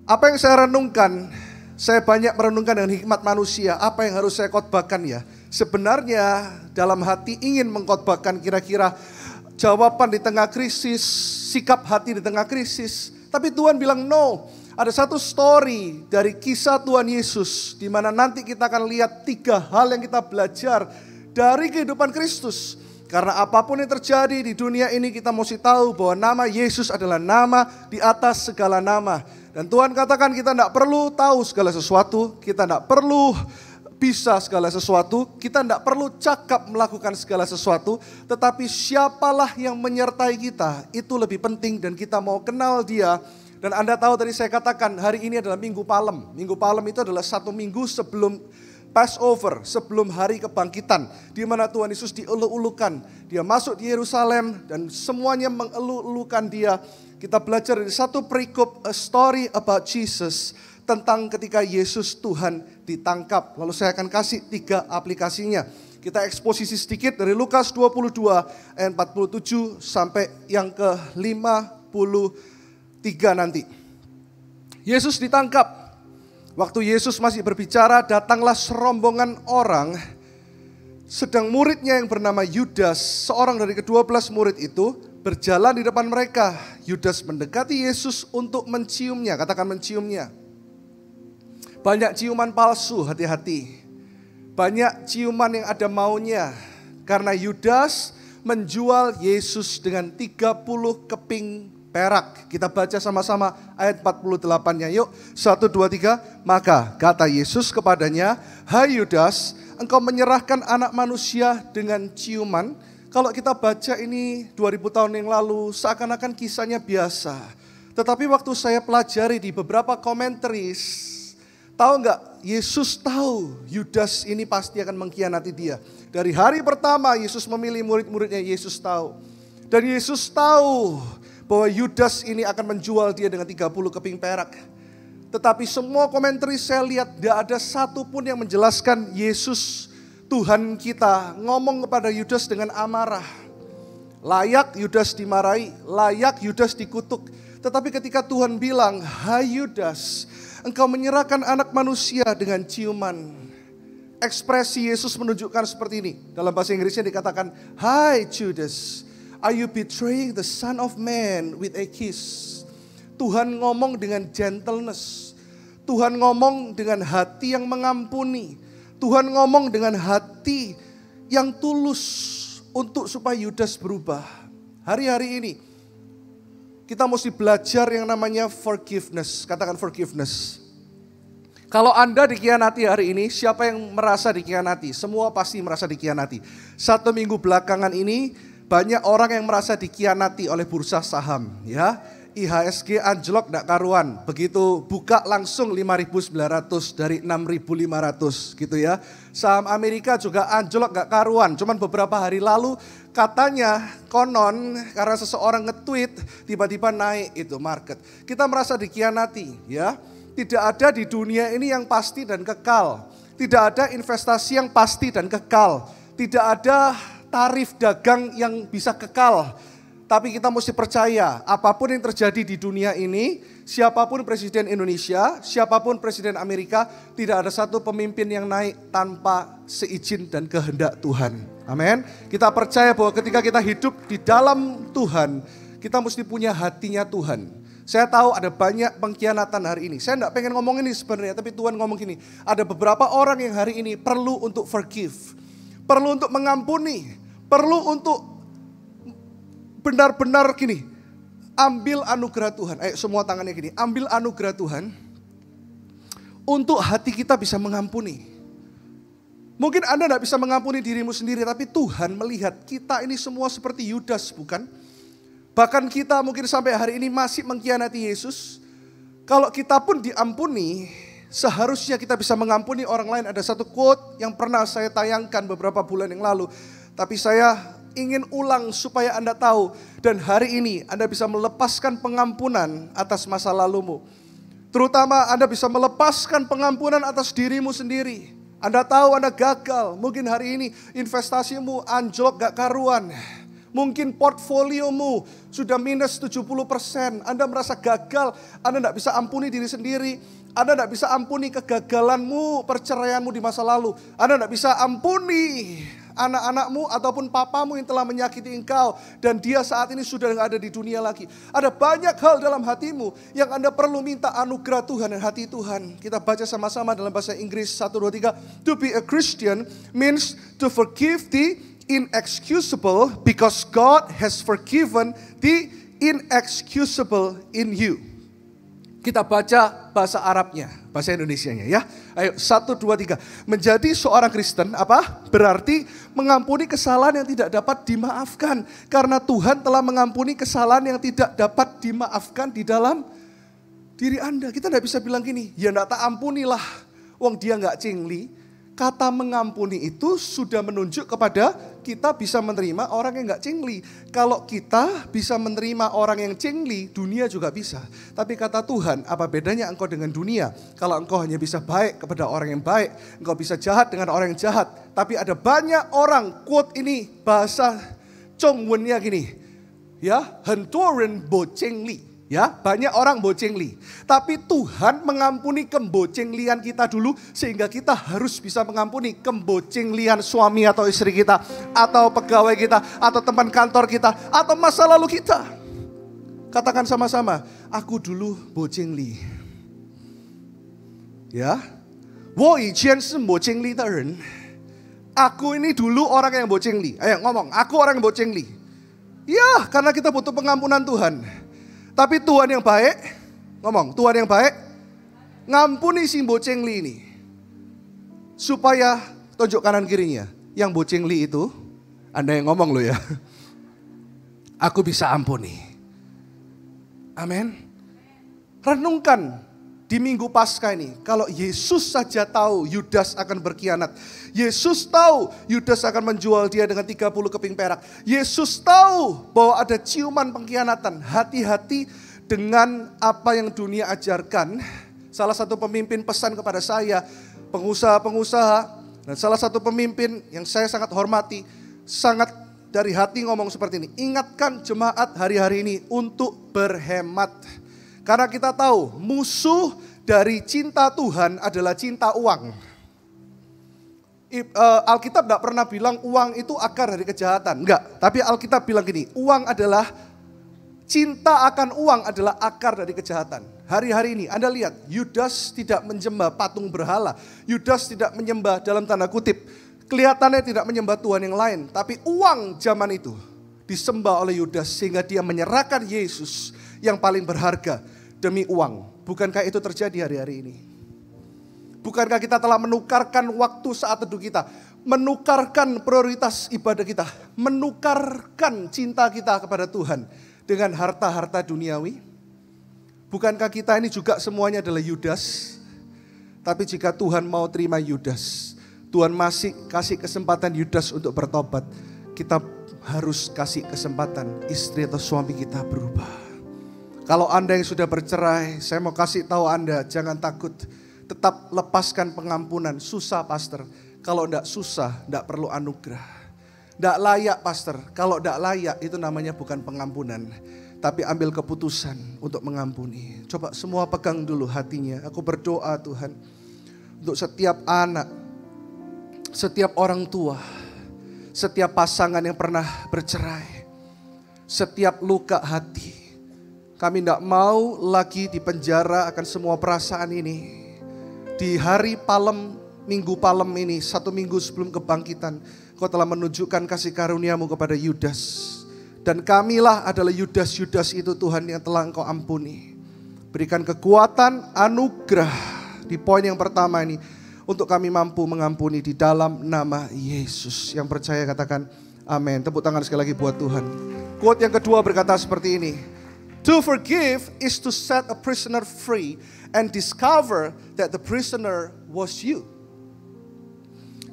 Apa yang saya renungkan, saya banyak merenungkan dengan hikmat manusia, apa yang harus saya khotbahkan ya. Sebenarnya dalam hati ingin mengkhotbahkan kira-kira jawaban di tengah krisis, sikap hati di tengah krisis. Tapi Tuhan bilang no, ada satu story dari kisah Tuhan Yesus, di mana nanti kita akan lihat 3 hal yang kita belajar dari kehidupan Kristus. Karena apapun yang terjadi di dunia ini kita mesti tahu bahwa nama Yesus adalah nama di atas segala nama. Dan Tuhan katakan kita tidak perlu tahu segala sesuatu, kita tidak perlu bisa segala sesuatu, kita tidak perlu cakap melakukan segala sesuatu. Tetapi siapalah yang menyertai kita, itu lebih penting dan kita mau kenal Dia. Dan Anda tahu tadi saya katakan hari ini adalah Minggu Palem. Minggu Palem itu adalah 1 minggu sebelum Passover, sebelum hari kebangkitan, di mana Tuhan Yesus dieluk-elukan. Dia masuk di Yerusalem dan semuanya mengeluk-elukan Dia. Kita belajar dari satu perikop, a story about Jesus, tentang ketika Yesus Tuhan ditangkap. Lalu saya akan kasih 3 aplikasinya. Kita eksposisi sedikit dari Lukas 22 ayat 47 sampai yang ke-53 nanti. Yesus ditangkap. Waktu Yesus masih berbicara, datanglah serombongan orang, sedang muridnya yang bernama Yudas, seorang dari ke-12 murid itu, berjalan di depan mereka. Yudas mendekati Yesus untuk menciumnya, katakan menciumnya. Banyak ciuman palsu, hati-hati. Banyak ciuman yang ada maunya, karena Yudas menjual Yesus dengan 30 keping perak. Kita baca sama-sama ayat 48-nya. Yuk, 1, 2, 3. Maka kata Yesus kepadanya, "Hai Yudas, engkau menyerahkan anak manusia dengan ciuman." Kalau kita baca ini 2000 tahun yang lalu, seakan-akan kisahnya biasa. Tetapi waktu saya pelajari di beberapa commentaries, tahu nggak? Yesus tahu Yudas ini pasti akan mengkhianati Dia. Dari hari pertama Yesus memilih murid-muridnya, Yesus tahu. Dan Yesus tahu bahwa Yudas ini akan menjual Dia dengan 30 keping perak. Tetapi semua komentari saya lihat tidak ada satu pun yang menjelaskan Yesus Tuhan kita ngomong kepada Yudas dengan amarah. Layak Yudas dimarahi, layak Yudas dikutuk. Tetapi ketika Tuhan bilang, "Hai Yudas, engkau menyerahkan anak manusia dengan ciuman." Ekspresi Yesus menunjukkan seperti ini. Dalam bahasa Inggrisnya dikatakan, "Hai Judas, are you betraying the Son of Man with a kiss?" Tuhan ngomong dengan gentleness. Tuhan ngomong dengan hati yang mengampuni. Tuhan ngomong dengan hati yang tulus untuk supaya Yudas berubah. Hari-hari ini kita mesti belajar yang namanya forgiveness. Katakan forgiveness. Kalau Anda dikhianati hari ini, siapa yang merasa dikhianati? Semua pasti merasa dikhianati. 1 minggu belakangan ini banyak orang yang merasa dikhianati oleh bursa saham, ya. IHSG anjlok gak karuan. Begitu buka langsung 5.900 dari 6.500 gitu ya. Saham Amerika juga anjlok gak karuan. Cuman beberapa hari lalu katanya konon karena seseorang nge-tweet tiba-tiba naik itu market. Kita merasa dikhianati ya. Tidak ada di dunia ini yang pasti dan kekal. Tidak ada investasi yang pasti dan kekal. Tidak ada tarif dagang yang bisa kekal. Tapi kita mesti percaya apapun yang terjadi di dunia ini, siapapun presiden Indonesia, siapapun presiden Amerika, tidak ada satu pemimpin yang naik tanpa seizin dan kehendak Tuhan. Amin. Kita percaya bahwa ketika kita hidup di dalam Tuhan, kita mesti punya hatinya Tuhan. Saya tahu ada banyak pengkhianatan hari ini. Saya tidak pengen ngomong ini sebenarnya, tapi Tuhan ngomong gini. Ada beberapa orang yang hari ini perlu untuk forgive. Perlu untuk mengampuni. Perlu untuk benar-benar gini, ambil anugerah Tuhan. Ayo semua tangannya gini, ambil anugerah Tuhan untuk hati kita bisa mengampuni. Mungkin Anda tidak bisa mengampuni dirimu sendiri, tapi Tuhan melihat kita ini semua seperti Yudas, bukan? Bahkan kita mungkin sampai hari ini masih mengkhianati Yesus. Kalau kita pun diampuni, seharusnya kita bisa mengampuni orang lain. Ada satu quote yang pernah saya tayangkan beberapa bulan yang lalu, tapi saya ingin ulang supaya Anda tahu. Dan hari ini Anda bisa melepaskan pengampunan atas masa lalumu. Terutama Anda bisa melepaskan pengampunan atas dirimu sendiri. Anda tahu Anda gagal. Mungkin hari ini investasimu anjlok gak karuan. Mungkin portfoliomu sudah minus 70%. Anda merasa gagal, Anda tidak bisa ampuni diri sendiri. Anda tidak bisa ampuni kegagalanmu, perceraianmu di masa lalu. Anda tidak bisa ampuni anak-anakmu ataupun papamu yang telah menyakiti engkau. Dan dia saat ini sudah tidak ada di dunia lagi. Ada banyak hal dalam hatimu yang Anda perlu minta anugerah Tuhan dan hati Tuhan. Kita baca sama-sama dalam bahasa Inggris 1, 2, 3. To be a Christian means to forgive the inexcusable because God has forgiven the inexcusable in you. Kita baca bahasa Arabnya, bahasa Indonesianya ya. Ayo 1, 2, 3. Menjadi seorang Kristen apa? Berarti mengampuni kesalahan yang tidak dapat dimaafkan. Karena Tuhan telah mengampuni kesalahan yang tidak dapat dimaafkan di dalam diri Anda. Kita tidak bisa bilang gini, ya enggak tak ampunilah, wong dia enggak cingli. Kata mengampuni itu sudah menunjuk kepada kita bisa menerima orang yang enggak cingli. Kalau kita bisa menerima orang yang cingli, dunia juga bisa. Tapi kata Tuhan, apa bedanya engkau dengan dunia? Kalau engkau hanya bisa baik kepada orang yang baik, engkau bisa jahat dengan orang yang jahat. Tapi ada banyak orang, quote ini bahasa Chongwennya gini, ya, hentoren bo cingli. Ya, banyak orang bocengli. Tapi Tuhan mengampuni kembocenglian kita dulu sehingga kita harus bisa mengampuni kembocenglian suami atau istri kita, atau pegawai kita, atau teman kantor kita, atau masa lalu kita. Katakan sama-sama, aku dulu bocengli. Ya. 我以前是bocengli的人. Aku ini dulu orang yang bocengli. Ayo ngomong, aku orang yang bocengli. Ya, karena kita butuh pengampunan Tuhan. Tapi Tuhan yang baik, ngomong, Tuhan yang baik, ngampuni si bocengli ini. Supaya, tunjuk kanan kirinya, yang bocengli itu, Anda yang ngomong loh ya. Aku bisa ampuni. Amin. Renungkan di minggu Paskah ini, kalau Yesus saja tahu Yudas akan berkhianat. Yesus tahu Yudas akan menjual dia dengan 30 keping perak. Yesus tahu bahwa ada ciuman pengkhianatan. Hati-hati dengan apa yang dunia ajarkan. Salah satu pemimpin pesan kepada saya, pengusaha-pengusaha, dan salah satu pemimpin yang saya sangat hormati, sangat dari hati ngomong seperti ini. Ingatkan jemaat hari-hari ini untuk berhemat. Karena kita tahu musuh dari cinta Tuhan adalah cinta uang. Alkitab tidak pernah bilang uang itu akar dari kejahatan. Enggak, tapi Alkitab bilang gini, uang adalah, cinta akan uang adalah akar dari kejahatan. Hari-hari ini Anda lihat, Yudas tidak menyembah patung berhala. Yudas tidak menyembah dalam tanda kutip. Kelihatannya tidak menyembah Tuhan yang lain. Tapi uang zaman itu disembah oleh Yudas sehingga dia menyerahkan Yesus yang paling berharga demi uang. Bukankah itu terjadi hari-hari ini? Bukankah kita telah menukarkan waktu saat teduh kita, menukarkan prioritas ibadah kita, menukarkan cinta kita kepada Tuhan dengan harta-harta duniawi? Bukankah kita ini juga semuanya adalah Yudas? Tapi jika Tuhan mau terima Yudas, Tuhan masih kasih kesempatan Yudas untuk bertobat, kita harus kasih kesempatan istri atau suami kita berubah. Kalau Anda yang sudah bercerai, saya mau kasih tahu Anda, jangan takut. Tetap lepaskan pengampunan. Susah pastor, kalau tidak susah, tidak perlu anugerah. Tidak layak pastor, kalau tidak layak itu namanya bukan pengampunan. Tapi ambil keputusan untuk mengampuni. Coba semua pegang dulu hatinya. Aku berdoa Tuhan, untuk setiap anak, setiap orang tua, setiap pasangan yang pernah bercerai, setiap luka hati. Kami tidak mau lagi dipenjara akan semua perasaan ini. Di hari Palem, Minggu Palem ini, 1 minggu sebelum kebangkitan, Kau telah menunjukkan kasih karuniamu kepada Yudas. Dan kamilah adalah Yudas-Yudas itu Tuhan yang telah Engkau ampuni. Berikan kekuatan, anugerah di poin yang pertama ini, untuk kami mampu mengampuni di dalam nama Yesus. Yang percaya katakan amin. Tepuk tangan sekali lagi buat Tuhan. Quote yang kedua berkata seperti ini. To forgive is to set a prisoner free and discover that the prisoner was you.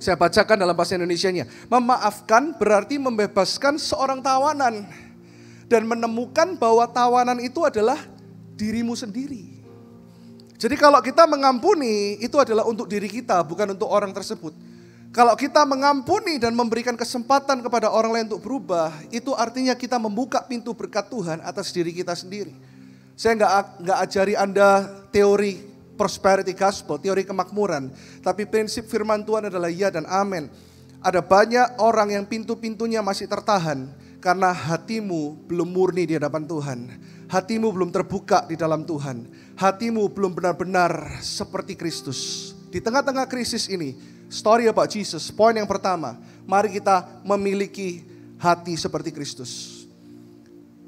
Saya bacakan dalam bahasa Indonesianya. Memaafkan berarti membebaskan seorang tawanan. Dan menemukan bahwa tawanan itu adalah dirimu sendiri. Jadi kalau kita mengampuni, itu adalah untuk diri kita, bukan untuk orang tersebut. Kalau kita mengampuni dan memberikan kesempatan kepada orang lain untuk berubah, itu artinya kita membuka pintu berkat Tuhan atas diri kita sendiri. Saya nggak ajari Anda teori prosperity gospel, teori kemakmuran, tapi prinsip firman Tuhan adalah ya dan amin. Ada banyak orang yang pintu-pintunya masih tertahan karena hatimu belum murni di hadapan Tuhan. Hatimu belum terbuka di dalam Tuhan. Hatimu belum benar-benar seperti Kristus. Di tengah-tengah krisis ini, story about Jesus, poin yang pertama, mari kita memiliki hati seperti Kristus.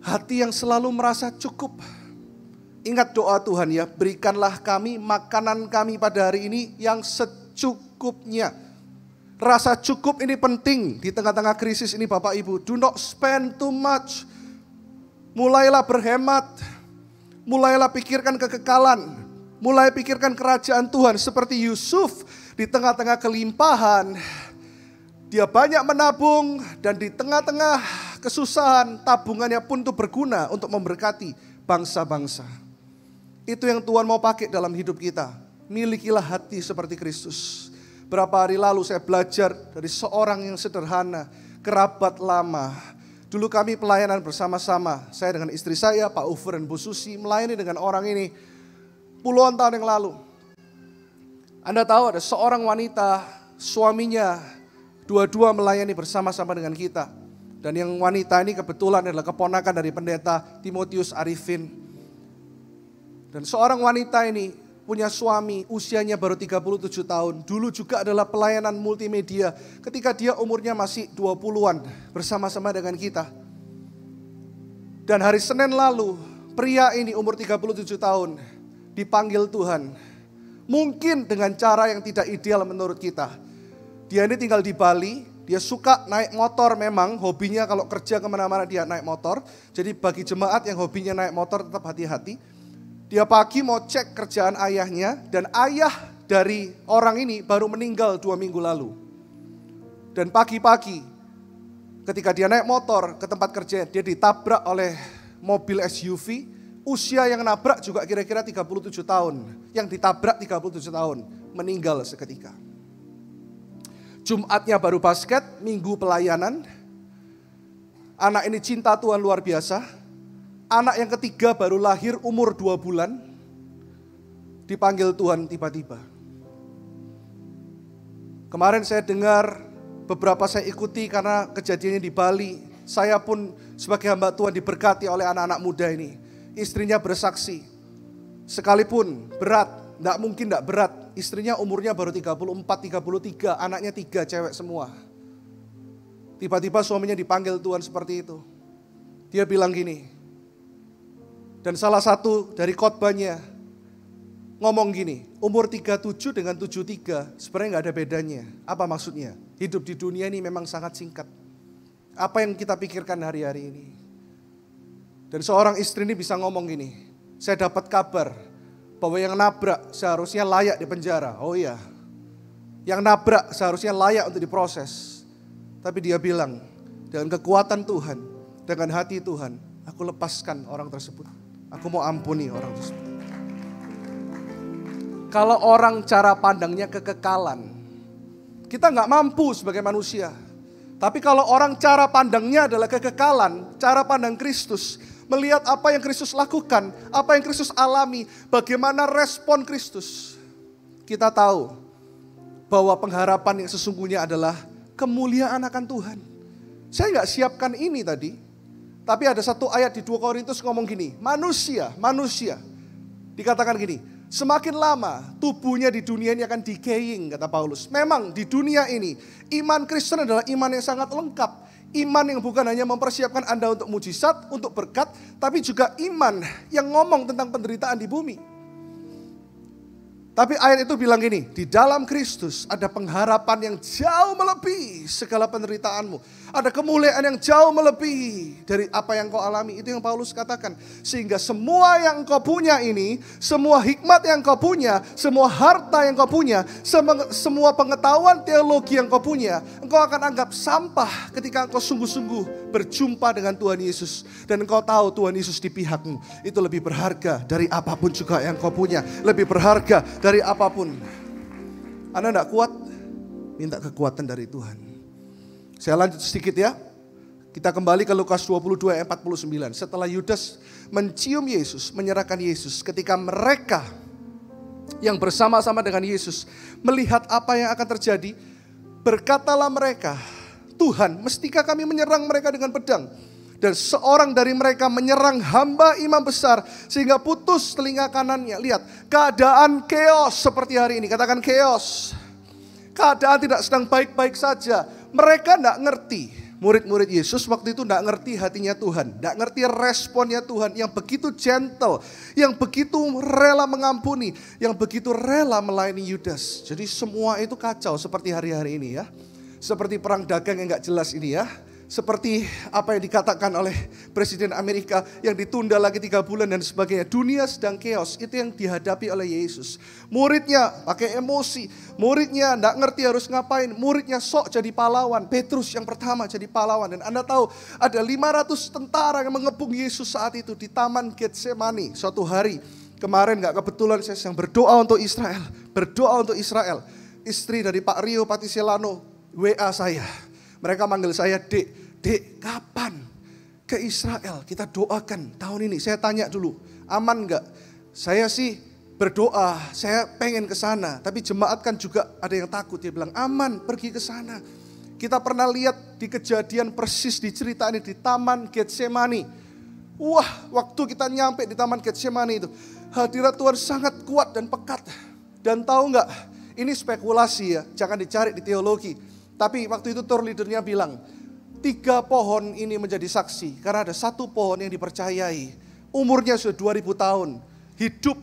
Hati yang selalu merasa cukup. Ingat doa Tuhan ya, berikanlah kami makanan kami pada hari ini yang secukupnya. Rasa cukup ini penting di tengah-tengah krisis ini Bapak Ibu. Do not spend too much. Mulailah berhemat. Mulailah pikirkan kekekalan. Mulai pikirkan kerajaan Tuhan seperti Yusuf di tengah-tengah kelimpahan. Dia banyak menabung dan di tengah-tengah kesusahan tabungannya pun itu berguna untuk memberkati bangsa-bangsa. Itu yang Tuhan mau pakai dalam hidup kita. Milikilah hati seperti Kristus. Berapa hari lalu saya belajar dari seorang yang sederhana, kerabat lama. Dulu kami pelayanan bersama-sama. Saya dengan istri saya, Pak Ufer dan Bu Susi melayani dengan orang ini puluhan tahun yang lalu. Anda tahu ada seorang wanita, suaminya dua-dua melayani bersama-sama dengan kita. Dan yang wanita ini kebetulan adalah keponakan dari pendeta Timotius Arifin. Dan seorang wanita ini punya suami, usianya baru 37 tahun. Dulu juga adalah pelayanan multimedia ketika dia umurnya masih 20-an bersama-sama dengan kita. Dan hari Senin lalu, pria ini umur 37 tahun dipanggil Tuhan. Mungkin dengan cara yang tidak ideal menurut kita. Dia ini tinggal di Bali, dia suka naik motor memang, hobinya kalau kerja kemana-mana dia naik motor. Jadi bagi jemaat yang hobinya naik motor tetap hati-hati. Dia pagi mau cek kerjaan ayahnya dan ayah dari orang ini baru meninggal 2 minggu lalu. Dan pagi-pagi ketika dia naik motor ke tempat kerja, dia ditabrak oleh mobil SUV. Usia yang nabrak juga kira-kira 37 tahun. Yang ditabrak 37 tahun. Meninggal seketika. Jumatnya baru basket, Minggu pelayanan. Anak ini cinta Tuhan luar biasa. Anak yang ketiga baru lahir umur 2 bulan. Dipanggil Tuhan tiba-tiba. Kemarin saya dengar, beberapa saya ikuti karena kejadiannya di Bali. Saya pun sebagai hamba Tuhan diberkati oleh anak-anak muda ini. Istrinya bersaksi, sekalipun berat, tidak mungkin tidak berat. Istrinya umurnya baru 34, 33, anaknya 3 cewek semua. Tiba-tiba suaminya dipanggil Tuhan seperti itu. Dia bilang gini, dan salah satu dari khotbahnya ngomong gini, umur 37 dengan 73 sebenarnya gak ada bedanya. Apa maksudnya? Hidup di dunia ini memang sangat singkat. Apa yang kita pikirkan hari-hari ini? Dan seorang istri ini bisa ngomong gini, saya dapat kabar bahwa yang nabrak seharusnya layak di penjara. Oh iya, yang nabrak seharusnya layak untuk diproses. Tapi dia bilang, dengan kekuatan Tuhan, dengan hati Tuhan, aku lepaskan orang tersebut. Aku mau ampuni orang tersebut. Kalau orang cara pandangnya kekekalan, kita gak mampu sebagai manusia. Tapi kalau orang cara pandangnya adalah kekekalan, cara pandang Kristus, melihat apa yang Kristus lakukan, apa yang Kristus alami, bagaimana respon Kristus. Kita tahu bahwa pengharapan yang sesungguhnya adalah kemuliaan akan Tuhan. Saya gak siapkan ini tadi, tapi ada satu ayat di 2 Korintus ngomong gini, manusia, dikatakan gini, semakin lama tubuhnya di dunia ini akan decaying, kata Paulus. Memang di dunia ini, iman Kristen adalah iman yang sangat lengkap. Iman yang bukan hanya mempersiapkan Anda untuk mujizat, untuk berkat, tapi juga iman yang ngomong tentang penderitaan di bumi. Tapi ayat itu bilang gini, di dalam Kristus ada pengharapan yang jauh melebihi segala penderitaanmu. Ada kemuliaan yang jauh melebihi dari apa yang kau alami. Itu yang Paulus katakan. Sehingga semua yang kau punya ini, semua hikmat yang kau punya, semua harta yang kau punya, semua pengetahuan teologi yang kau punya, engkau akan anggap sampah ketika engkau sungguh-sungguh berjumpa dengan Tuhan Yesus. Dan engkau tahu Tuhan Yesus di pihakmu. Itu lebih berharga dari apapun juga yang kau punya. Lebih berharga dari apapun. Anda tidak kuat, minta kekuatan dari Tuhan. Saya lanjut sedikit ya. Kita kembali ke Lukas 22 ayat 49. Setelah Yudas mencium Yesus, menyerahkan Yesus, ketika mereka yang bersama-sama dengan Yesus melihat apa yang akan terjadi, berkatalah mereka, Tuhan, mestikah kami menyerang mereka dengan pedang? Dan seorang dari mereka menyerang hamba imam besar sehingga putus telinga kanannya. Lihat, keadaan chaos seperti hari ini. Katakan chaos. Keadaan tidak sedang baik-baik saja. Mereka tidak ngerti. Murid-murid Yesus waktu itu tidak ngerti hatinya Tuhan. Tidak ngerti responnya Tuhan yang begitu gentle. Yang begitu rela mengampuni. Yang begitu rela melayani Yudas. Jadi semua itu kacau seperti hari-hari ini ya. Seperti perang dagang yang gak jelas ini ya. Seperti apa yang dikatakan oleh Presiden Amerika yang ditunda lagi 3 bulan dan sebagainya. Dunia sedang chaos, itu yang dihadapi oleh Yesus. Muridnya pakai emosi, muridnya tidak ngerti harus ngapain. Muridnya sok jadi pahlawan, Petrus yang pertama jadi pahlawan. Dan Anda tahu ada 500 tentara yang mengepung Yesus saat itu di Taman Getsemani. Suatu hari kemarin gak kebetulan saya sedang berdoa untuk Israel. Berdoa untuk Israel. Istri dari Pak Rio Patiselano WA saya. Mereka manggil saya, Dek, kapan ke Israel? Kita doakan tahun ini. Saya tanya dulu, aman enggak? Saya sih berdoa, saya pengen ke sana. Tapi jemaat kan juga ada yang takut. Dia bilang, aman, pergi ke sana. Kita pernah lihat di kejadian persis di cerita ini di Taman Getsemani. Wah, waktu kita nyampe di Taman Getsemani itu, hadirat Tuhan sangat kuat dan pekat. Dan tahu enggak, ini spekulasi ya, jangan dicari di teologi. Tapi waktu itu tour leadernya bilang, 3 pohon ini menjadi saksi. Karena ada 1 pohon yang dipercayai. Umurnya sudah 2000 tahun. Hidup.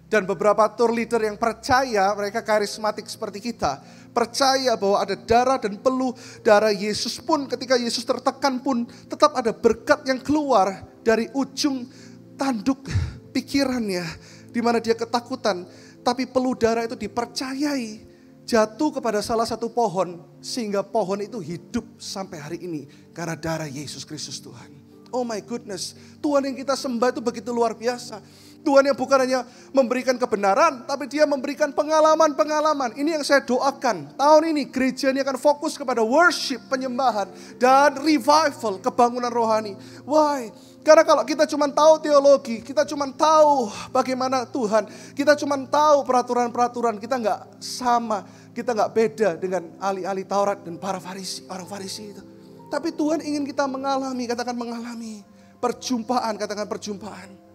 Dan beberapa tour leader yang percaya, mereka karismatik seperti kita. Percaya bahwa ada darah dan peluh darah Yesus pun ketika Yesus tertekan pun tetap ada berkat yang keluar dari ujung tanduk pikirannya. Di mana dia ketakutan. Tapi peluh darah itu dipercayai. Jatuh kepada salah satu pohon sehingga pohon itu hidup sampai hari ini karena darah Yesus Kristus Tuhan. Oh my goodness, Tuhan yang kita sembah itu begitu luar biasa. Tuhan yang bukan hanya memberikan kebenaran, tapi dia memberikan pengalaman-pengalaman. Ini yang saya doakan. Tahun ini gereja ini akan fokus kepada worship, penyembahan, dan revival, kebangunan rohani. Why? Karena kalau kita cuma tahu teologi, kita cuma tahu bagaimana Tuhan, kita cuma tahu peraturan-peraturan, kita nggak sama, kita nggak beda dengan ahli-ahli Taurat dan para Farisi, orang Farisi itu. Tapi Tuhan ingin kita mengalami, katakan mengalami perjumpaan, katakan perjumpaan.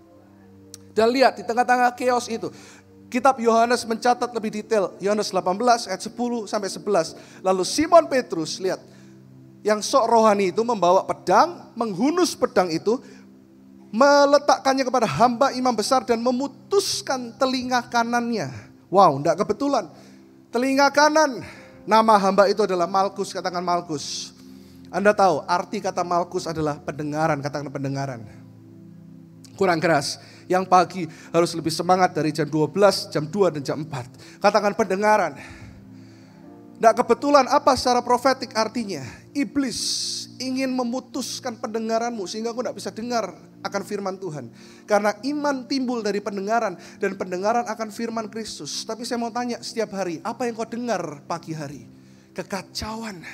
Dan lihat di tengah-tengah chaos itu, kitab Yohanes mencatat lebih detail. Yohanes 18 ayat 10 sampai 11. Lalu Simon Petrus, lihat, yang sok rohani itu membawa pedang, menghunus pedang itu, meletakkannya kepada hamba imam besar dan memutuskan telinga kanannya. Wow, enggak kebetulan. Telinga kanan, nama hamba itu adalah Malkus, katakan Malkus. Anda tahu arti kata Malkus adalah pendengaran, katakan pendengaran. Kurang keras. Yang pagi harus lebih semangat dari jam 12, jam 2 dan jam 4. Katakan pendengaran. Tidak kebetulan apa secara profetik artinya. Iblis ingin memutuskan pendengaranmu sehingga kau tidak bisa dengar akan firman Tuhan. Karena iman timbul dari pendengaran dan pendengaran akan firman Kristus. Tapi saya mau tanya setiap hari, apa yang kau dengar pagi hari? Kekacauan.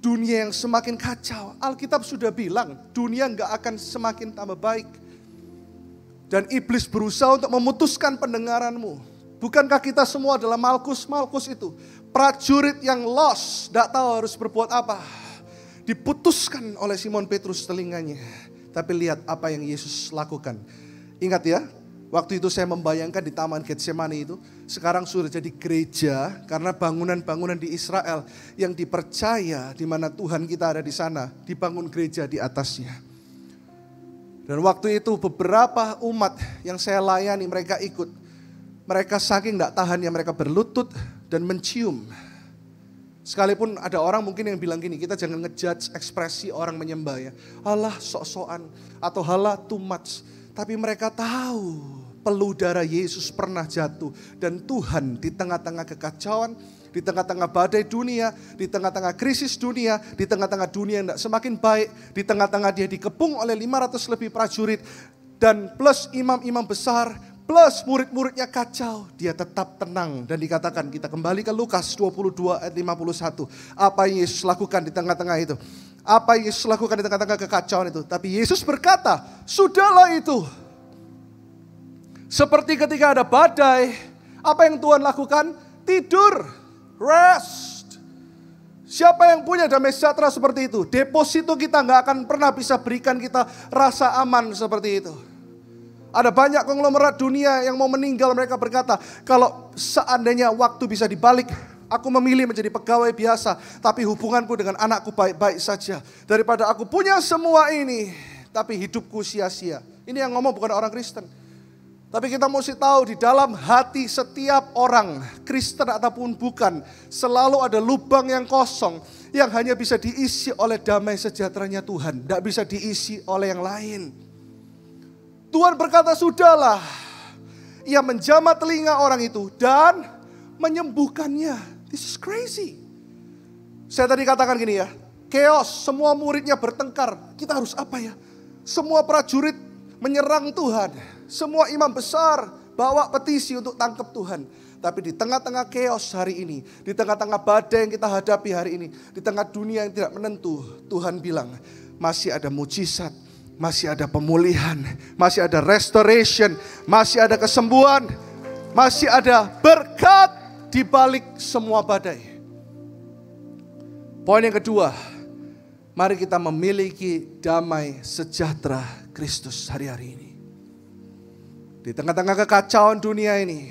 Dunia yang semakin kacau. Alkitab sudah bilang dunia nggak akan semakin tambah baik. Dan iblis berusaha untuk memutuskan pendengaranmu. Bukankah kita semua adalah Malkus itu? Prajurit yang lost, tidak tahu harus berbuat apa. Diputuskan oleh Simon Petrus telinganya. Tapi lihat apa yang Yesus lakukan. Ingat ya, waktu itu saya membayangkan di Taman Getsemani itu. Sekarang sudah jadi gereja karena bangunan-bangunan di Israel yang dipercaya di mana Tuhan kita ada di sana. Dibangun gereja di atasnya. Dan waktu itu beberapa umat yang saya layani mereka ikut. Mereka saking tidak tahannya mereka berlutut dan mencium. Sekalipun ada orang mungkin yang bilang gini, kita jangan ngejudge ekspresi orang menyembah ya. Halah sok-sokan atau halah too much. Tapi mereka tahu peluh darah Yesus pernah jatuh. Dan Tuhan di tengah-tengah kekacauan, di tengah-tengah badai dunia, di tengah-tengah krisis dunia, di tengah-tengah dunia yang tidak semakin baik, di tengah-tengah dia dikepung oleh 500 lebih prajurit, dan plus imam-imam besar, plus murid-muridnya kacau, dia tetap tenang. Dan dikatakan, kita kembali ke Lukas 22 ayat 51. Apa yang Yesus lakukan di tengah-tengah itu? Apa yang Yesus lakukan di tengah-tengah kekacauan itu? Tapi Yesus berkata, sudahlah itu. Seperti ketika ada badai, apa yang Tuhan lakukan? Tidur, rest. Siapa yang punya damai sejahtera seperti itu? Deposito kita gak akan pernah bisa berikan kita rasa aman seperti itu. Ada banyak konglomerat dunia yang mau meninggal, mereka berkata, kalau seandainya waktu bisa dibalik, aku memilih menjadi pegawai biasa, tapi hubunganku dengan anakku baik-baik saja. Daripada aku punya semua ini, tapi hidupku sia-sia. Ini yang ngomong bukan orang Kristen. Tapi kita mesti tahu di dalam hati setiap orang, Kristen ataupun bukan, selalu ada lubang yang kosong, yang hanya bisa diisi oleh damai sejahteranya Tuhan. Tidak bisa diisi oleh yang lain. Tuhan berkata, sudahlah. Ia menjamah telinga orang itu dan menyembuhkannya. This is crazy. Saya tadi katakan gini ya, chaos, semua muridnya bertengkar. Kita harus apa ya? Semua prajurit menyerang Tuhan. Semua imam besar bawa petisi untuk tangkap Tuhan. Tapi di tengah-tengah chaos hari ini, di tengah-tengah badai yang kita hadapi hari ini, di tengah dunia yang tidak menentu, Tuhan bilang, masih ada mujizat. Masih ada pemulihan, masih ada restoration, masih ada kesembuhan, masih ada berkat di balik semua badai. Poin yang kedua, mari kita memiliki damai sejahtera Kristus hari-hari ini. Di tengah-tengah kekacauan dunia ini,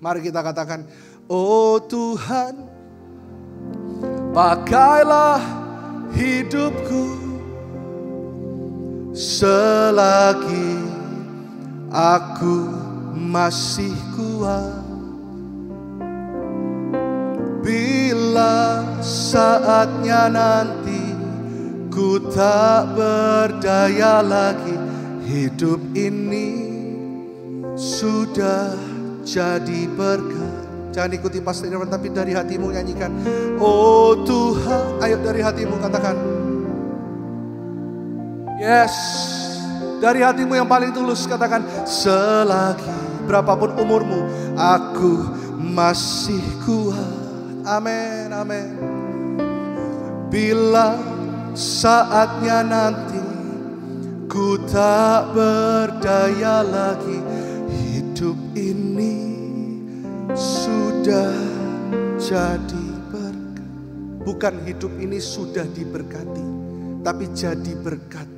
mari kita katakan, oh Tuhan, pakailah hidupku. Selagi aku masih kuat, bila saatnya nanti ku tak berdaya lagi, hidup ini sudah jadi berkat. Jangan ikuti Pastor Irwan, tapi dari hatimu nyanyikan, oh Tuhan. Ayo dari hatimu katakan, yes, dari hatimu yang paling tulus katakan, selagi berapapun umurmu, aku masih kuat. Amin, amin. Bila saatnya nanti ku tak berdaya lagi, hidup ini sudah jadi berkat. Bukan hidup ini sudah diberkati, tapi jadi berkat.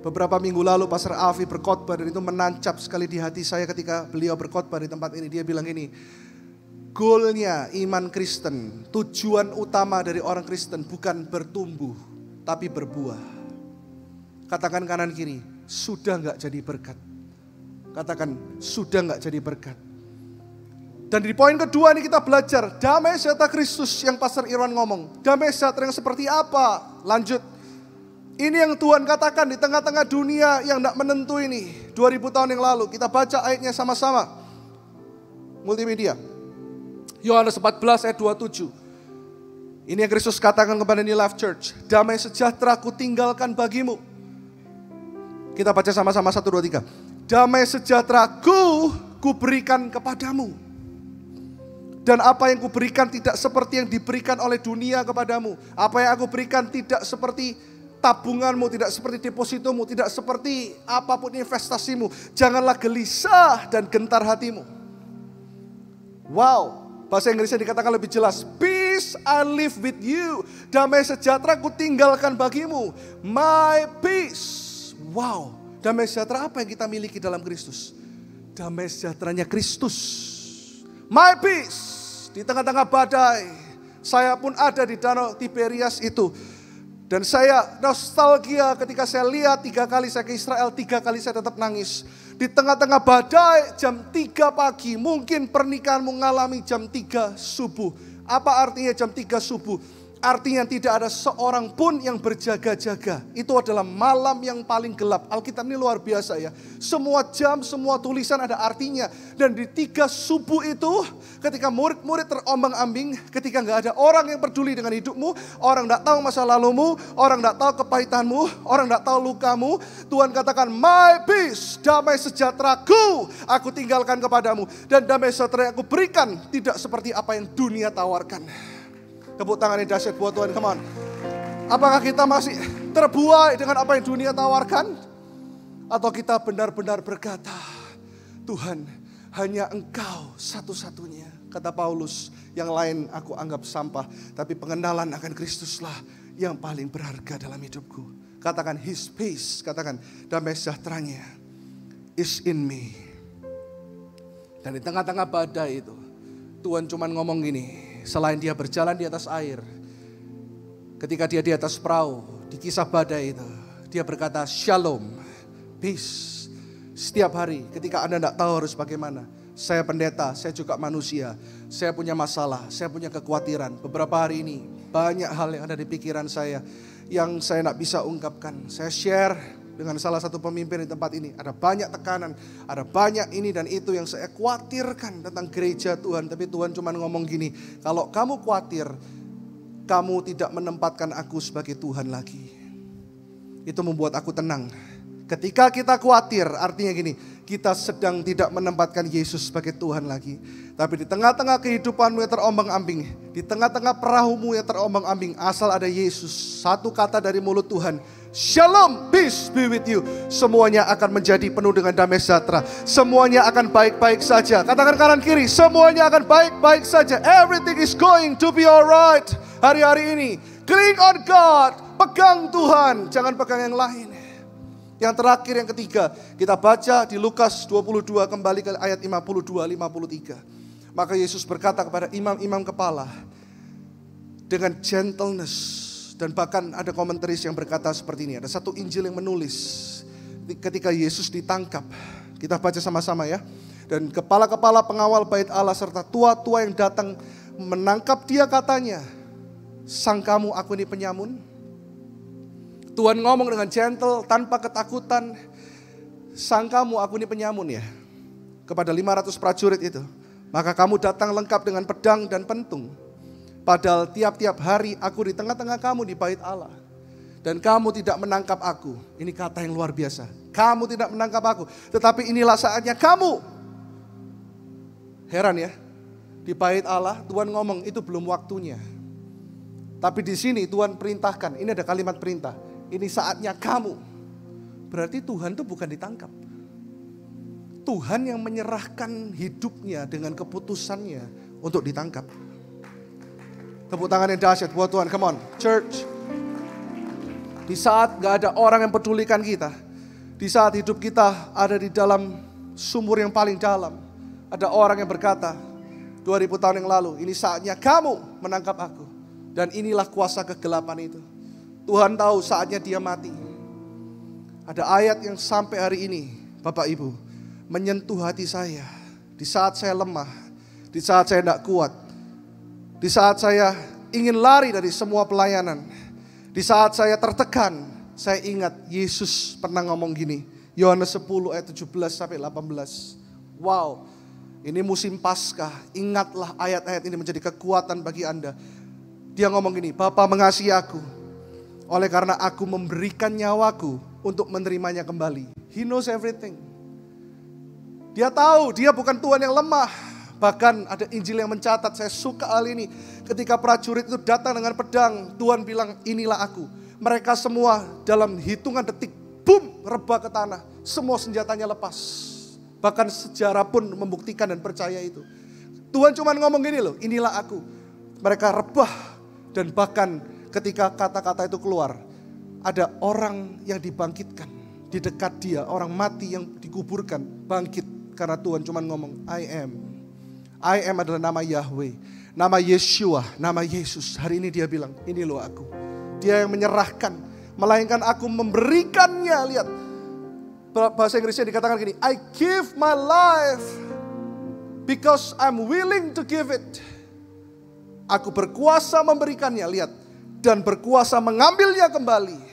Beberapa minggu lalu Pastor Alfi berkhotbah dan itu menancap sekali di hati saya ketika beliau berkhotbah di tempat ini. Dia bilang ini, goalnya iman Kristen, tujuan utama dari orang Kristen bukan bertumbuh, tapi berbuah. Katakan kanan kiri, sudah gak jadi berkat. Katakan, sudah gak jadi berkat. Dan di poin kedua ini kita belajar, damai sejahtera Kristus yang Pastor Irwan ngomong. Damai sejahtera yang seperti apa? Lanjut. Ini yang Tuhan katakan di tengah-tengah dunia yang tidak menentu ini. 2000 tahun yang lalu. Kita baca ayatnya sama-sama. Multimedia. Yohanes 14 ayat 27. Ini yang Kristus katakan kepada New Life Church. Damai sejahtera ku tinggalkan bagimu. Kita baca sama-sama 1, 2, 3. Damai sejahtera ku berikan kepadamu. Dan apa yang ku berikan tidak seperti yang diberikan oleh dunia kepadamu. Apa yang aku berikan tidak seperti tabunganmu, tidak seperti depositomu, tidak seperti apapun investasimu. Janganlah gelisah dan gentar hatimu. Wow, bahasa Inggrisnya dikatakan lebih jelas. Peace I live with you. Damai sejahtera ku tinggalkan bagimu. My peace. Wow, damai sejahtera apa yang kita miliki dalam Kristus? Damai sejahteranya Kristus. My peace. Di tengah-tengah badai, saya pun ada di Danau Tiberias itu. Dan saya nostalgia ketika saya lihat 3 kali saya ke Israel, 3 kali saya tetap nangis. Di tengah-tengah badai jam 3 pagi, mungkin pernikahanmu mengalami jam 3 subuh. Apa artinya jam 3 subuh? Artinya tidak ada seorang pun yang berjaga-jaga. Itu adalah malam yang paling gelap. Alkitab ini luar biasa ya. Semua jam, semua tulisan ada artinya. Dan di 3 subuh itu, ketika murid-murid terombang-ambing, ketika gak ada orang yang peduli dengan hidupmu, orang gak tahu masa lalumu, orang gak tahu kepahitanmu, orang gak tahu lukamu, Tuhan katakan, my peace, damai sejahteraku, aku tinggalkan kepadamu. Dan damai sejahtera yang aku berikan, tidak seperti apa yang dunia tawarkan. Tepuk tangan yang dahsyat buat Tuhan, come on. Apakah kita masih terbuai dengan apa yang dunia tawarkan? Atau kita benar-benar berkata, Tuhan, hanya Engkau satu-satunya. Kata Paulus, yang lain aku anggap sampah. Tapi pengenalan akan Kristuslah yang paling berharga dalam hidupku. Katakan His peace, katakan damai sejahteranya is in me. Dan di tengah-tengah badai itu, Tuhan cuma ngomong gini, selain dia berjalan di atas air, ketika dia di atas perahu, di kisah badai itu, dia berkata, Shalom, peace. Setiap hari ketika Anda tidak tahu harus bagaimana, saya pendeta, saya juga manusia, saya punya masalah, saya punya kekhawatiran. Beberapa hari ini banyak hal yang ada di pikiran saya yang saya tidak bisa ungkapkan. Saya share dengan salah satu pemimpin di tempat ini. Ada banyak tekanan, ada banyak ini dan itu yang saya khawatirkan tentang gereja Tuhan. Tapi Tuhan cuma ngomong gini, kalau kamu khawatir, kamu tidak menempatkan aku sebagai Tuhan lagi. Itu membuat aku tenang. Ketika kita khawatir, artinya gini, kita sedang tidak menempatkan Yesus sebagai Tuhan lagi. Tapi di tengah-tengah kehidupanmu yang terombang-ambing, di tengah-tengah perahumu yang terombang-ambing, asal ada Yesus, satu kata dari mulut Tuhan, Shalom, peace be with you. Semuanya akan menjadi penuh dengan damai sejahtera. Semuanya akan baik-baik saja. Katakan kanan kiri, semuanya akan baik-baik saja. Everything is going to be alright. Hari-hari ini, cling on God, pegang Tuhan, jangan pegang yang lain. Yang terakhir, yang ketiga, kita baca di Lukas 22, kembali ke ayat 52-53. Maka Yesus berkata kepada imam-imam kepala, dengan gentleness, dan bahkan ada komentaris yang berkata seperti ini. Ada satu Injil yang menulis, ketika Yesus ditangkap, kita baca sama-sama ya. Dan kepala-kepala pengawal bait Allah serta tua-tua yang datang menangkap dia katanya, sangkamu aku ini penyamun? Tuhan ngomong dengan gentle, tanpa ketakutan. Sangkamu aku ini penyamun ya? Kepada 500 prajurit itu. Maka kamu datang lengkap dengan pedang dan pentung. Padahal tiap-tiap hari aku di tengah-tengah kamu di bait Allah. Dan kamu tidak menangkap aku. Ini kata yang luar biasa. Kamu tidak menangkap aku. Tetapi inilah saatnya kamu. Heran ya. Di bait Allah Tuhan ngomong itu belum waktunya. Tapi di sini Tuhan perintahkan. Ini ada kalimat perintah. Ini saatnya kamu. Berarti Tuhan itu bukan ditangkap. Tuhan yang menyerahkan hidupnya dengan keputusannya untuk ditangkap. Tepuk tangan yang dahsyat buat Tuhan. Come on, church. Di saat gak ada orang yang pedulikan kita. Di saat hidup kita ada di dalam sumur yang paling dalam. Ada orang yang berkata, 2000 tahun yang lalu, ini saatnya kamu menangkap aku. Dan inilah kuasa kegelapan itu. Tuhan tahu saatnya dia mati. Ada ayat yang sampai hari ini, Bapak Ibu, menyentuh hati saya. Di saat saya lemah, di saat saya tidak kuat, di saat saya ingin lari dari semua pelayanan, di saat saya tertekan, saya ingat Yesus pernah ngomong gini. Yohanes 10 ayat 17-18. Wow, ini musim Paskah. Ingatlah ayat-ayat ini menjadi kekuatan bagi Anda. Dia ngomong gini, Bapa mengasihi aku, oleh karena aku memberikan nyawaku untuk menerimanya kembali. He knows everything. Dia tahu dia bukan Tuhan yang lemah. Bahkan ada Injil yang mencatat, saya suka hal ini. Ketika prajurit itu datang dengan pedang, Tuhan bilang inilah aku. Mereka semua dalam hitungan detik, boom, rebah ke tanah. Semua senjatanya lepas. Bahkan sejarah pun membuktikan dan percaya itu. Tuhan cuma ngomong gini loh, inilah aku. Mereka rebah. Dan bahkan ketika kata-kata itu keluar, ada orang yang dibangkitkan di dekat dia, orang mati yang dikuburkan bangkit karena Tuhan cuma ngomong I am. I am adalah nama Yahweh, nama Yeshua, nama Yesus. Hari ini dia bilang, ini loh aku. Dia yang menyerahkan, melainkan aku memberikannya. Lihat, bahasa Inggrisnya dikatakan gini, I give my life because I'm willing to give it. Aku berkuasa memberikannya. Lihat, dan berkuasa mengambilnya kembali.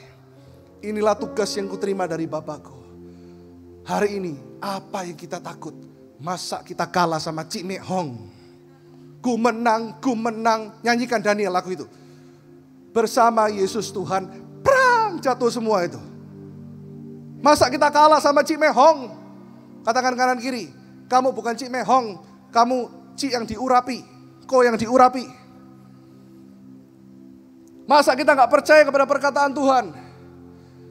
Inilah tugas yang kuterima dari Bapakku. Hari ini apa yang kita takut? Masa kita kalah sama Cik Mek Hong? Ku menang, nyanyikan Daniel lagu itu. Bersama Yesus Tuhan, perang jatuh semua itu. Masa kita kalah sama Cik Mek Hong? Katakan kanan kiri, kamu bukan Cik Mek Hong, kamu Cik yang diurapi, Ko yang diurapi. Masa kita gak percaya kepada perkataan Tuhan?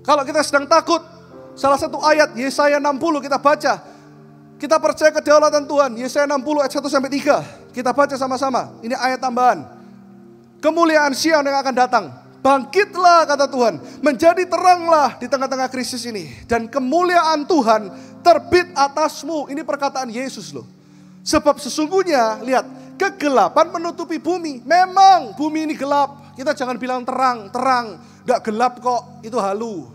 Kalau kita sedang takut, salah satu ayat Yesaya 60 kita baca. Kita percaya kedaulatan Tuhan, Yesaya 60 ayat 1-3. Kita baca sama-sama, ini ayat tambahan. Kemuliaan Sion yang akan datang. Bangkitlah kata Tuhan, menjadi teranglah di tengah-tengah krisis ini. Dan kemuliaan Tuhan terbit atasmu. Ini perkataan Yesus loh. Sebab sesungguhnya, lihat, kegelapan menutupi bumi. Memang bumi ini gelap. Kita jangan bilang terang. Gak gelap kok, itu halu.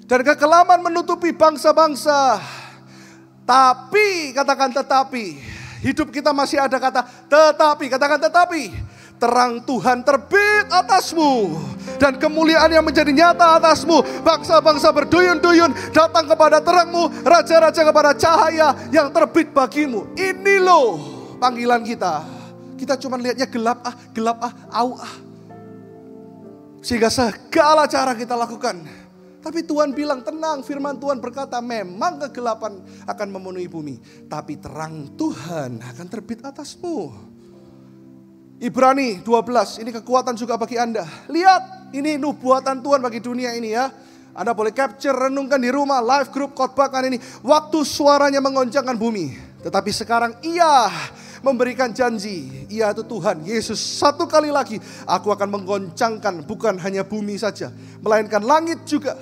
Dan kegelapan menutupi bangsa-bangsa. Tapi, katakan tetapi. Hidup kita masih ada kata tetapi, katakan tetapi. Terang Tuhan terbit atasmu. Dan kemuliaan yang menjadi nyata atasmu. Bangsa-bangsa berduyun-duyun datang kepada terangmu. Raja-raja kepada cahaya yang terbit bagimu. Ini loh panggilan kita. Kita cuma lihatnya gelap sehingga segala cara kita lakukan. Tapi Tuhan bilang tenang, firman Tuhan berkata memang kegelapan akan memenuhi bumi. Tapi terang Tuhan akan terbit atasmu. Ibrani 12, ini kekuatan juga bagi Anda. Lihat, ini nubuatan Tuhan bagi dunia ini ya. Anda boleh capture, renungkan di rumah, live group, khotbahkan ini. Waktu suaranya mengoncangkan bumi. Tetapi sekarang ia memberikan janji. Ia itu Tuhan, Yesus satu kali lagi. Aku akan menggoncangkan bukan hanya bumi saja, melainkan langit juga.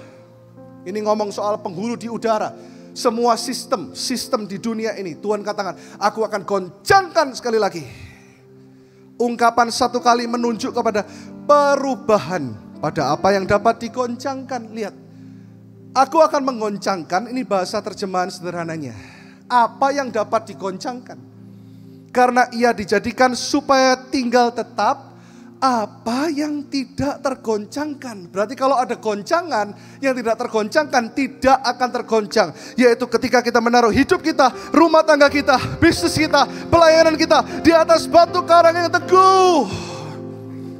Ini ngomong soal penghulu di udara. Semua sistem di dunia ini Tuhan katakan, aku akan goncangkan sekali lagi. Ungkapan satu kali menunjuk kepada perubahan pada apa yang dapat digoncangkan. Lihat, aku akan menggoncangkan, ini bahasa terjemahan sederhananya. Apa yang dapat digoncangkan. Karena ia dijadikan supaya tinggal tetap. Apa yang tidak tergoncangkan. Berarti kalau ada goncangan, yang tidak tergoncangkan tidak akan tergoncang. Yaitu ketika kita menaruh hidup kita, rumah tangga kita, bisnis kita, pelayanan kita di atas batu karang yang teguh.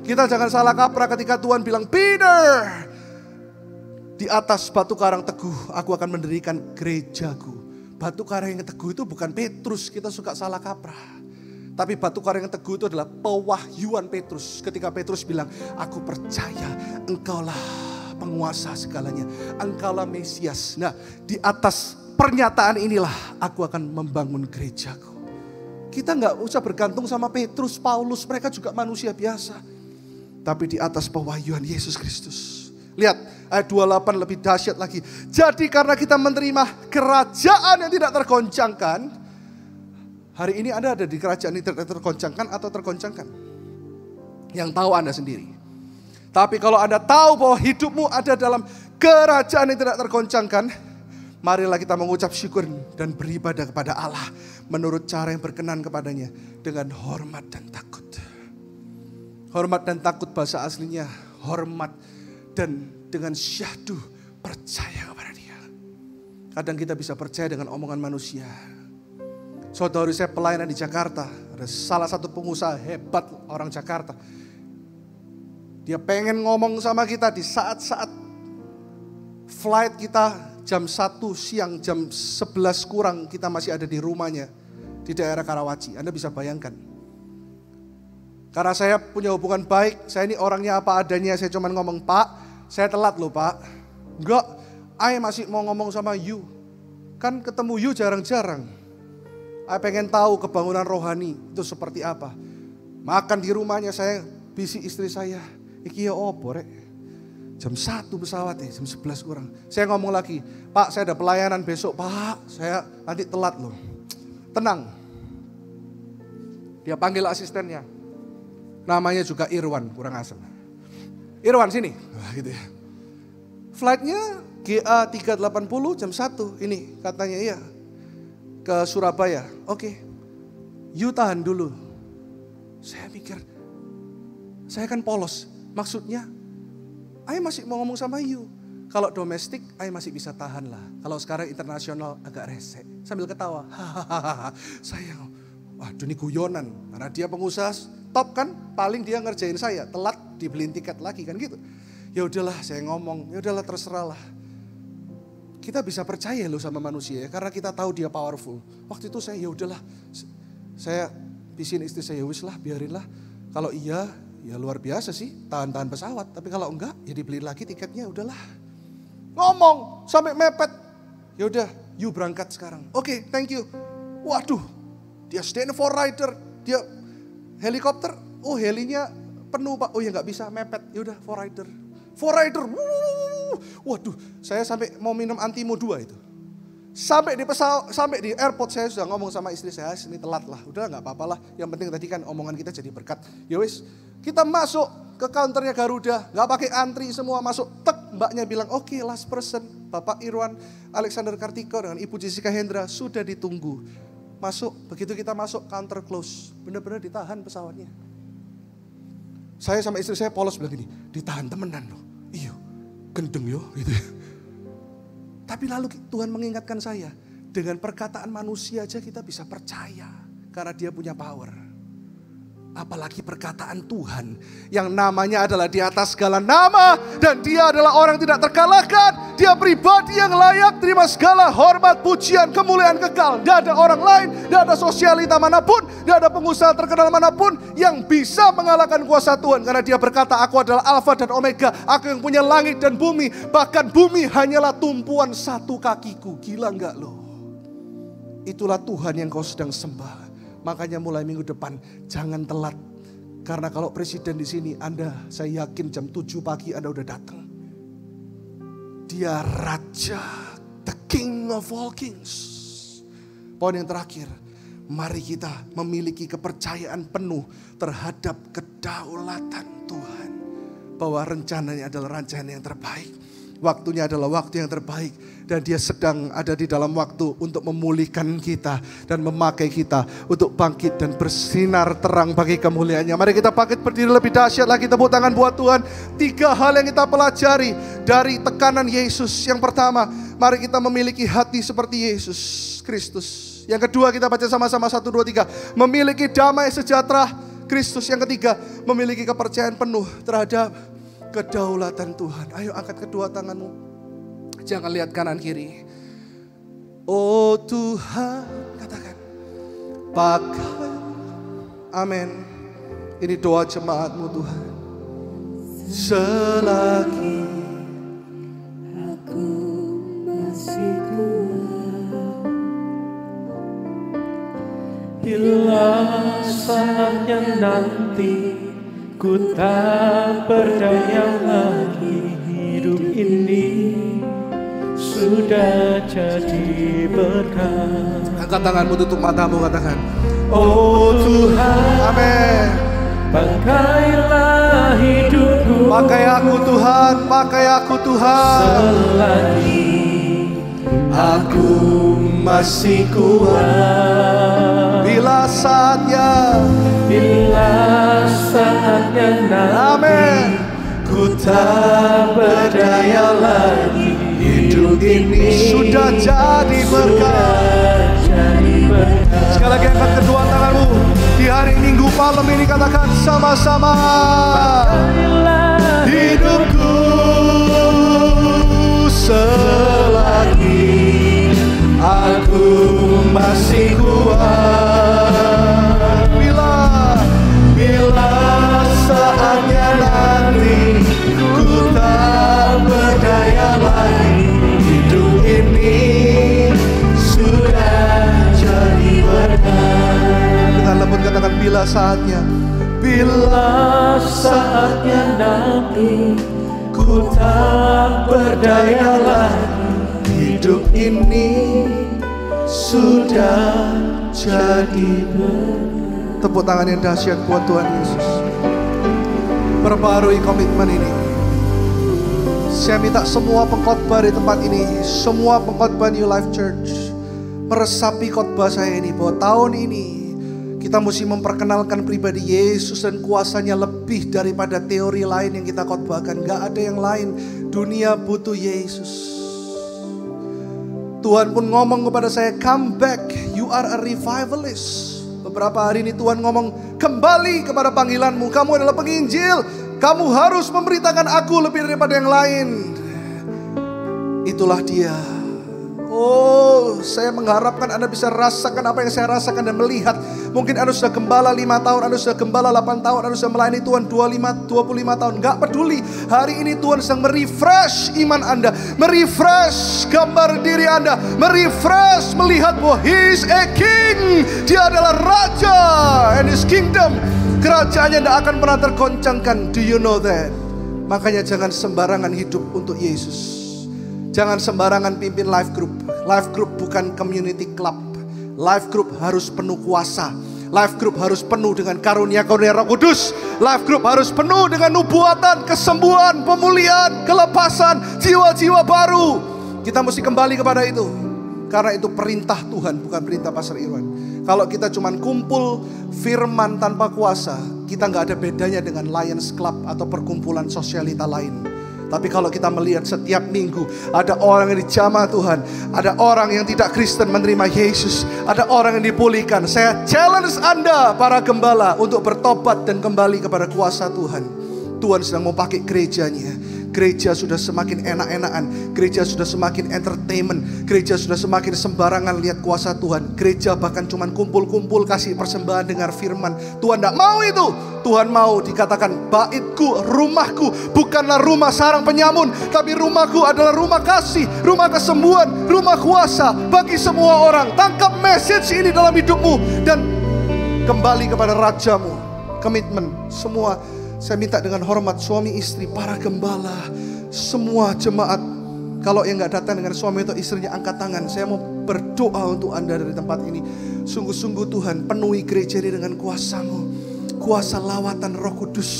Kita jangan salah kaprah ketika Tuhan bilang, Peter, di atas batu karang teguh aku akan mendirikan gerejaku. Batu karang yang teguh itu bukan Petrus, kita suka salah kaprah. Tapi batu karang yang teguh itu adalah pewahyuan Petrus. Ketika Petrus bilang, aku percaya engkaulah penguasa segalanya. Engkaulah Mesias. Nah, di atas pernyataan inilah aku akan membangun gerejaku. Kita gak usah bergantung sama Petrus, Paulus. Mereka juga manusia biasa. Tapi di atas pewahyuan Yesus Kristus. Lihat, ayat 28 lebih dahsyat lagi. Jadi karena kita menerima kerajaan yang tidak tergoncangkan. Hari ini Anda ada di kerajaan ini tergoncangkan atau tergoncangkan? Yang tahu Anda sendiri. Tapi kalau Anda tahu bahwa hidupmu ada dalam kerajaan yang tidak tergoncangkan, marilah kita mengucap syukur dan beribadah kepada Allah menurut cara yang berkenan kepadanya dengan hormat dan takut. Hormat dan takut bahasa aslinya hormat dan dengan syahdu percaya kepada Dia. Kadang kita bisa percaya dengan omongan manusia. Saudari saya pelayanan di Jakarta, ada salah satu pengusaha hebat orang Jakarta. Dia pengen ngomong sama kita di saat-saat flight kita jam 1 siang, jam 11 kurang kita masih ada di rumahnya di daerah Karawaci. Anda bisa bayangkan. Karena saya punya hubungan baik, saya ini orangnya apa adanya, saya cuma ngomong, Pak, saya telat loh Pak. Enggak, I masih mau ngomong sama you. Kan ketemu you jarang-jarang. Saya pengen tahu kebangunan rohani itu seperti apa. Makan di rumahnya saya, bisi istri saya. Iki ya opo rek. Jam 1 pesawat ya, jam 11 kurang. Saya ngomong lagi, Pak saya ada pelayanan besok. Pak saya nanti telat loh. Tenang. Dia panggil asistennya. Namanya juga Irwan, kurang asem. Irwan sini. Wah, gitu ya. Flightnya GA 380 jam 1. Ini katanya iya. Ke Surabaya. Oke. You tahan dulu. Saya mikir, saya kan polos. Maksudnya, I masih mau ngomong sama you. Kalau domestik, I masih bisa tahan lah. Kalau sekarang internasional agak rese. Sambil ketawa, hahaha, sayang. Waduh ini guyonan. Karena dia pengusaha top kan, paling dia ngerjain saya. Telat dibeliin tiket lagi kan gitu. Ya udahlah saya ngomong, ya udahlah terserah lah. Kita bisa percaya loh sama manusia ya, karena kita tahu dia powerful. Waktu itu saya ya udahlah, saya bisiin istri saya, wis lah biarinlah. Kalau iya, ya luar biasa sih, tahan-tahan pesawat. Tapi kalau enggak, ya dibeliin lagi tiketnya, udahlah. Ngomong sampai mepet, ya udah, you berangkat sekarang. Oke, thank you. Waduh, dia stand for rider, dia helikopter, oh helinya penuh pak, oh ya nggak bisa mepet, ya udah for rider. For rider, waduh, saya sampai mau minum Antimo 2 itu. Sampai di pesawat, sampai di airport saya sudah ngomong sama istri saya, ini telat lah, udah nggak apa-apa lah. Yang penting tadi kan omongan kita jadi berkat. Ya wis, kita masuk ke counternya Garuda, nggak pakai antri semua masuk. Tek, mbaknya bilang, oke, last person, Bapak Irwan Alexander Kartiko dengan Ibu Jessica Hendra sudah ditunggu. Masuk, begitu kita masuk counter close, benar-benar ditahan pesawatnya. Saya sama istri saya polos bilang gini, ditahan temenan loh. Iya, gendeng yo gitu. Tapi lalu Tuhan mengingatkan saya, dengan perkataan manusia aja kita bisa percaya karena dia punya power. Apalagi perkataan Tuhan yang namanya adalah di atas segala nama dan dia adalah orang yang tidak terkalahkan. Dia pribadi yang layak terima segala hormat, pujian, kemuliaan kekal. Tidak ada orang lain, tidak ada sosialita manapun, tidak ada pengusaha terkenal manapun yang bisa mengalahkan kuasa Tuhan. Karena dia berkata, aku adalah Alfa dan Omega, aku yang punya langit dan bumi. Bahkan bumi hanyalah tumpuan satu kakiku. Gila enggak loh? Itulah Tuhan yang kau sedang sembah. Makanya mulai minggu depan jangan telat. Karena kalau presiden di sini Anda, saya yakin jam 7 pagi Anda udah datang. Dia Raja, the King of all kings. Poin yang terakhir, mari kita memiliki kepercayaan penuh terhadap kedaulatan Tuhan. Bahwa rencananya adalah rencana yang terbaik. Waktunya adalah waktu yang terbaik. Dan dia sedang ada di dalam waktu untuk memulihkan kita. Dan memakai kita untuk bangkit dan bersinar terang bagi kemuliaannya. Mari kita bangkit berdiri lebih dahsyat lagi. Tepuk tangan buat Tuhan. 3 hal yang kita pelajari dari tekanan Yesus. Yang pertama, mari kita memiliki hati seperti Yesus Kristus. Yang kedua, kita baca sama-sama 1, 2, 3. Memiliki damai sejahtera Kristus. Yang ketiga, memiliki kepercayaan penuh terhadap kedaulatan Tuhan. Ayo angkat kedua tanganmu. Jangan lihat kanan kiri. Oh Tuhan, katakan. Pakai. Amin. Ini doa jemaatmu Tuhan. Selagi aku masih kuat, bila saatnya nanti ku tak berdaya lagi, hidup ini sudah jadi berkat. Angkat tanganmu, tutup matamu, katakan. Oh Tuhan, amin. Pakailah hidupku. Pakai aku Tuhan, pakai aku Tuhan. Selagi aku masih kuat, bila saatnya nanti, amin, ku tak berdaya lagi, hidup ini sudah jadi berkat. Sekali lagi angkat kedua tanganmu. Di hari Minggu malam ini katakan sama-sama. Hidupku selagi aku masih kuat, bila saatnya nanti ku tak berdaya lagi, hidup ini sudah jadi berkat. Dengan lembut katakan bila saatnya nanti ku tak berdaya lagi, hidup ini sudah jadi berkat. Tepuk tangan yang dahsyat buat Tuhan Yesus. Perbarui komitmen ini. Saya minta semua pengkhotbah di tempat ini, semua pengkhotbah New Life Church, meresapi khotbah saya ini bahwa tahun ini Kita mesti memperkenalkan pribadi Yesus dan kuasanya lebih daripada teori lain yang kita khotbahkan. Gak ada yang lain. Dunia butuh Yesus. Tuhan pun ngomong kepada saya, come back, you are a revivalist. Beberapa hari ini Tuhan ngomong, kembali kepada panggilanmu. Kamu adalah penginjil. Kamu harus memberitakan aku lebih daripada yang lain. Itulah dia. Oh, saya mengharapkan Anda bisa rasakan apa yang saya rasakan dan melihat. Mungkin Anda sudah gembala 5 tahun, Anda sudah gembala 8 tahun, Anda sudah melayani Tuhan 25 tahun. Gak peduli, hari ini Tuhan sedang merefresh iman Anda, merefresh gambar diri Anda, merefresh melihat bahwa He is a King. Dia adalah Raja, and His kingdom, kerajaannya tidak akan pernah tergoncangkan. Do you know that? Makanya jangan sembarangan hidup untuk Yesus. Jangan sembarangan pimpin life group. Life group bukan community club. Life group harus penuh kuasa. Life group harus penuh dengan karunia-karunia Roh Kudus. Life group harus penuh dengan nubuatan, kesembuhan, pemulihan, kelepasan, jiwa-jiwa baru. Kita mesti kembali kepada itu. Karena itu perintah Tuhan, bukan perintah Pastor Irwan. Kalau kita cuma kumpul firman tanpa kuasa, kita gak ada bedanya dengan Lions Club atau perkumpulan sosialita lain. Tapi kalau kita melihat setiap minggu ada orang yang dijamah Tuhan, ada orang yang tidak Kristen menerima Yesus, ada orang yang dipulihkan. Saya challenge Anda para gembala untuk bertobat dan kembali kepada kuasa Tuhan. Tuhan sedang mau pakai gerejanya. Gereja sudah semakin enak-enakan, gereja sudah semakin entertainment, gereja sudah semakin sembarangan lihat kuasa Tuhan. Gereja bahkan cuma kumpul-kumpul kasih persembahan dengar firman. Tuhan tidak mau itu. Tuhan mau dikatakan, baitku, rumahku bukanlah rumah sarang penyamun, tapi rumahku adalah rumah kasih, rumah kesembuhan, rumah kuasa bagi semua orang. Tangkap message ini dalam hidupmu dan kembali kepada Rajamu. Komitmen semua. Saya minta dengan hormat suami istri, para gembala, semua jemaat. Kalau yang gak datang dengan suami atau istrinya, angkat tangan. Saya mau berdoa untuk Anda dari tempat ini. Sungguh-sungguh Tuhan, penuhi gereja ini dengan kuasa-Mu. Kuasa lawatan Roh Kudus,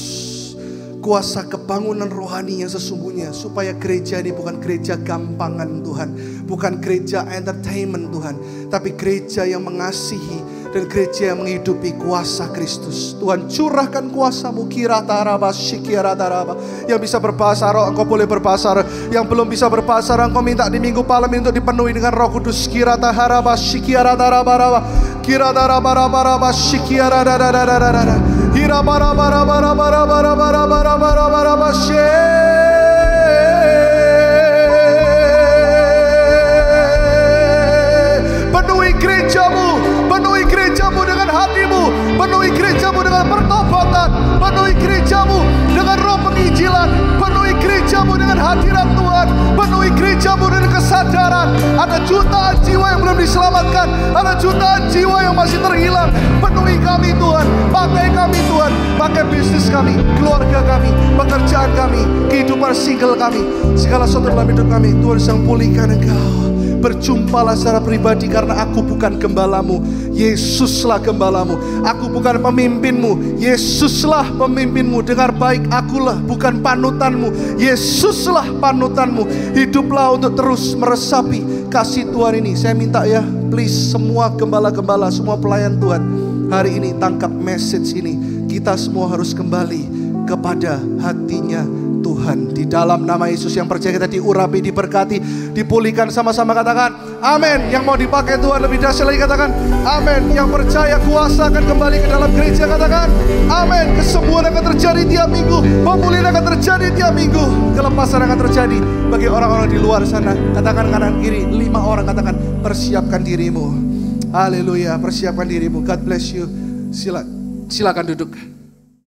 kuasa kebangunan rohani yang sesungguhnya. Supaya gereja ini bukan gereja gampangan Tuhan, bukan gereja entertainment Tuhan, tapi gereja yang mengasihi dan gereja yang menghidupi kuasa Kristus. Tuhan curahkan kuasa-Mu. Kirataraba, shikirataraba. Yang bisa berbahasa roh, engkau boleh berbahasa roh. Yang belum bisa berbahasa roh, engkau minta di minggu malam untuk dipenuhi dengan Roh Kudus. Kirataharaba, shikirataraba, kiratarabaraba, shikirataraba, hirabarabarabarabarabarabarabarabarabarabaraba, penuhi gereja-Mu, penuhi gereja-Mu dengan hatimu, penuhi gereja-Mu dengan pertobatan, penuhi gereja-Mu dengan roh penginjilan, penuhi gereja-Mu dengan hadirat Tuhan, penuhi gereja-Mu dengan kesadaran. Ada jutaan jiwa yang belum diselamatkan, ada jutaan jiwa yang masih terhilang. Penuhi kami Tuhan, pakai kami Tuhan, pakai bisnis kami, keluarga kami, pekerjaan kami, kehidupan single kami, segala sesuatu dalam hidup kami. Tuhan sedang pulihkan Engkau. Berjumpalah secara pribadi, karena aku bukan gembalamu, Yesuslah gembalamu. Aku bukan pemimpinmu, Yesuslah pemimpinmu. Dengar baik, akulah bukan panutanmu, Yesuslah panutanmu. Hiduplah untuk terus meresapi kasih Tuhan ini. Saya minta ya, please semua gembala-gembala, semua pelayan Tuhan, hari ini tangkap message ini. Kita semua harus kembali kepada hatinya Tuhan. Di dalam nama Yesus, yang percaya kita diurapi, diberkati, dipulihkan sama-sama katakan amin. Yang mau dipakai Tuhan lebih dahsyat lagi katakan amin. Yang percaya kuasa akan kembali ke dalam gereja katakan amin. Kesembuhan akan terjadi tiap minggu, pemulihan akan terjadi tiap minggu, kelepasan akan terjadi bagi orang-orang di luar sana. Katakan kanan kiri 5 orang, katakan persiapkan dirimu. Haleluya, persiapkan dirimu. God bless you. Silakan duduk.